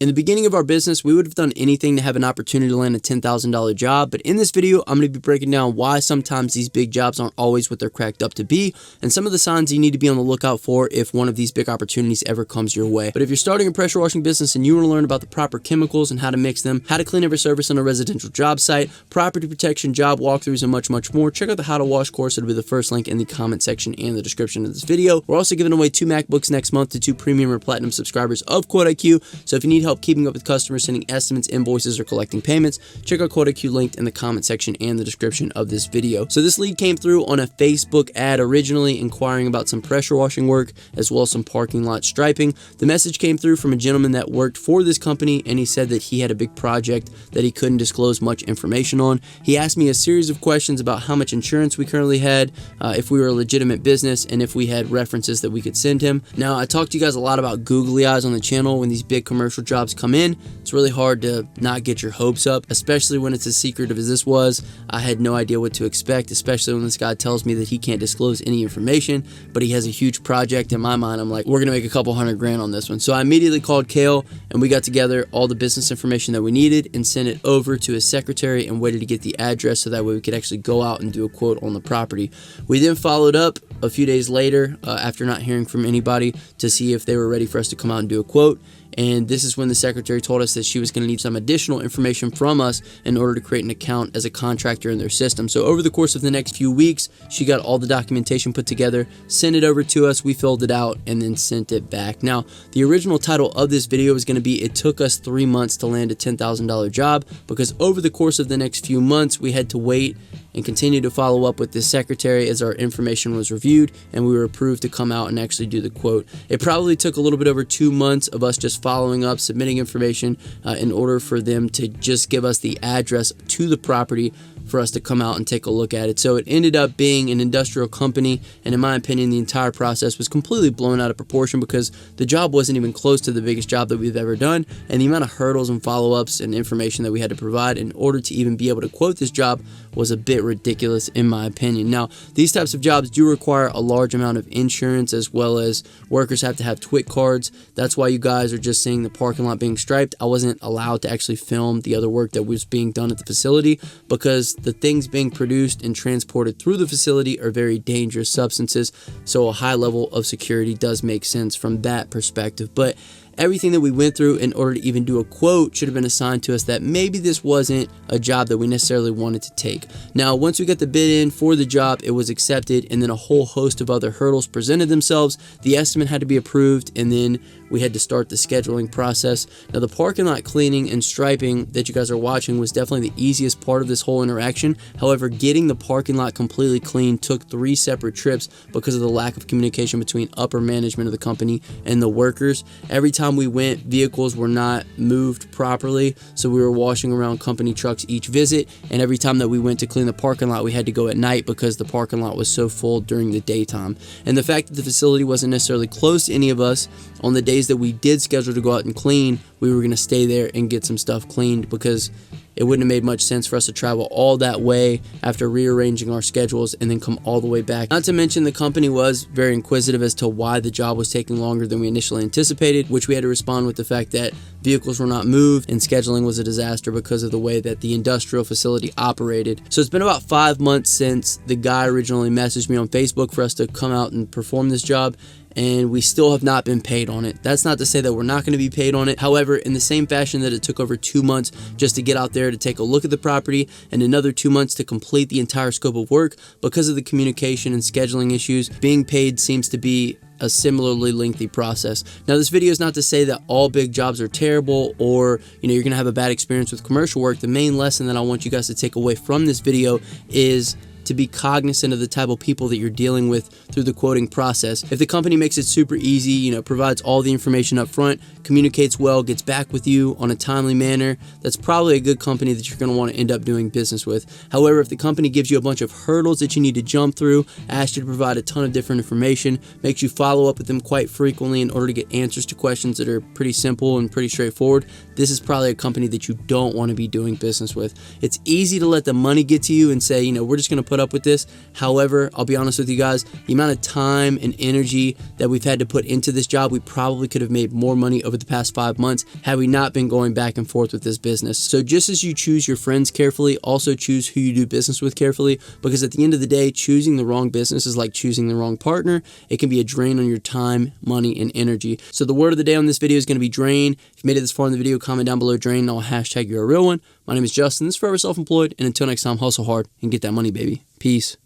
In the beginning of our business, we would have done anything to have an opportunity to land a $10,000 job, but in this video, I'm going to be breaking down why sometimes these big jobs aren't always what they're cracked up to be, and some of the signs you need to be on the lookout for if one of these big opportunities ever comes your way. But if you're starting a pressure washing business and you want to learn about the proper chemicals and how to mix them, how to clean every surface on a residential job site, property protection, job walkthroughs, and much, much more, check out the How to Wash course. It'll be the first link in the comment section and the description of this video. We're also giving away 2 MacBooks next month to 2 premium or platinum subscribers of QuoteIQ, so if you need help keeping up with customers, sending estimates, invoices, or collecting payments, check out QuoteIQ linked in the comment section and the description of this video. So this lead came through on a Facebook ad originally inquiring about some pressure washing work as well as some parking lot striping. The message came through from a gentleman that worked for this company, and he said that he had a big project that he couldn't disclose much information on. He asked me a series of questions about how much insurance we currently had, if we were a legitimate business, and if we had references that we could send him. Now, I talked to you guys a lot about googly eyes on the channel when these big commercial jobs come in. It's really hard to not get your hopes up, especially when it's as secretive as this was. I had no idea what to expect, especially when this guy tells me that he can't disclose any information, but he has a huge project. In my mind, I'm like, we're gonna make a couple $100,000 on this one. So I immediately called Kale, and we got together all the business information that we needed and sent it over to his secretary and waited to get the address so that way we could actually go out and do a quote on the property. We then followed up a few days later after not hearing from anybody to see if they were ready for us to come out and do a quote. And this is when the secretary told us that she was going to need some additional information from us in order to create an account as a contractor in their system. So over the course of the next few weeks, she got all the documentation put together, sent it over to us, we filled it out, and then sent it back. Now, the original title of this video is going to be, "It took us 3 months to land a $10,000 job," because over the course of the next few months, we had to wait and continue to follow up with the secretary as our information was reviewed and we were approved to come out and actually do the quote. It probably took a little bit over 2 months of us just following up, submitting information in order for them to just give us the address to the property for us to come out and take a look at it. So it ended up being an industrial company, and in my opinion, the entire process was completely blown out of proportion because the job wasn't even close to the biggest job that we've ever done, and the amount of hurdles and follow-ups and information that we had to provide in order to even be able to quote this job was a bit ridiculous in my opinion. Now, these types of jobs do require a large amount of insurance, as well as workers have to have TWIC cards. That's why you guys are just seeing the parking lot being striped. I wasn't allowed to actually film the other work that was being done at the facility because the things being produced and transported through the facility are very dangerous substances, so a high level of security does make sense from that perspective. But everything that we went through in order to even do a quote should have been assigned to us that maybe this wasn't a job that we necessarily wanted to take. Now, once we got the bid in for the job, it was accepted, and then a whole host of other hurdles presented themselves. The estimate had to be approved, and then we had to start the scheduling process. Now, the parking lot cleaning and striping that you guys are watching was definitely the easiest part of this whole interaction. However, getting the parking lot completely clean took 3 separate trips because of the lack of communication between upper management of the company and the workers. Every time we went, vehicles were not moved properly, so we were washing around company trucks each visit, and every time that we went to clean the parking lot, we had to go at night because the parking lot was so full during the daytime. And the fact that the facility wasn't necessarily close to any of us, on the days that we did schedule to go out and clean, we were going to stay there and get some stuff cleaned because it wouldn't have made much sense for us to travel all that way after rearranging our schedules and then come all the way back. Not to mention, the company was very inquisitive as to why the job was taking longer than we initially anticipated, which we had to respond with the fact that vehicles were not moved and scheduling was a disaster because of the way that the industrial facility operated. So it's been about 5 months since the guy originally messaged me on Facebook for us to come out and perform this job, and we still have not been paid on it. That's not to say that we're not going to be paid on it. However, in the same fashion that it took over 2 months just to get out there to take a look at the property and another 2 months to complete the entire scope of work, because of the communication and scheduling issues, being paid seems to be a similarly lengthy process. Now, this video is not to say that all big jobs are terrible or you're gonna have a bad experience with commercial work. The main lesson that I want you guys to take away from this video is to be cognizant of the type of people that you're dealing with through the quoting process. If the company makes it super easy, provides all the information up front, communicates well, gets back with you on a timely manner, that's probably a good company that you're going to want to end up doing business with. However, if the company gives you a bunch of hurdles that you need to jump through, asks you to provide a ton of different information, makes you follow up with them quite frequently in order to get answers to questions that are pretty simple and pretty straightforward, this is probably a company that you don't want to be doing business with. It's easy to let the money get to you and say, we're just going to put up with this. However, I'll be honest with you guys, the amount of time and energy that we've had to put into this job, we probably could have made more money over the past 5 months had we not been going back and forth with this business. So just as you choose your friends carefully, also choose who you do business with carefully, because at the end of the day, choosing the wrong business is like choosing the wrong partner. It can be a drain on your time, money, and energy. So the word of the day on this video is going to be drain. If you made it this far in the video, comment down below drain and I'll hashtag you're a real one. My name is Justin. This is Forever Self-Employed, and until next time, hustle hard and get that money, baby. Peace.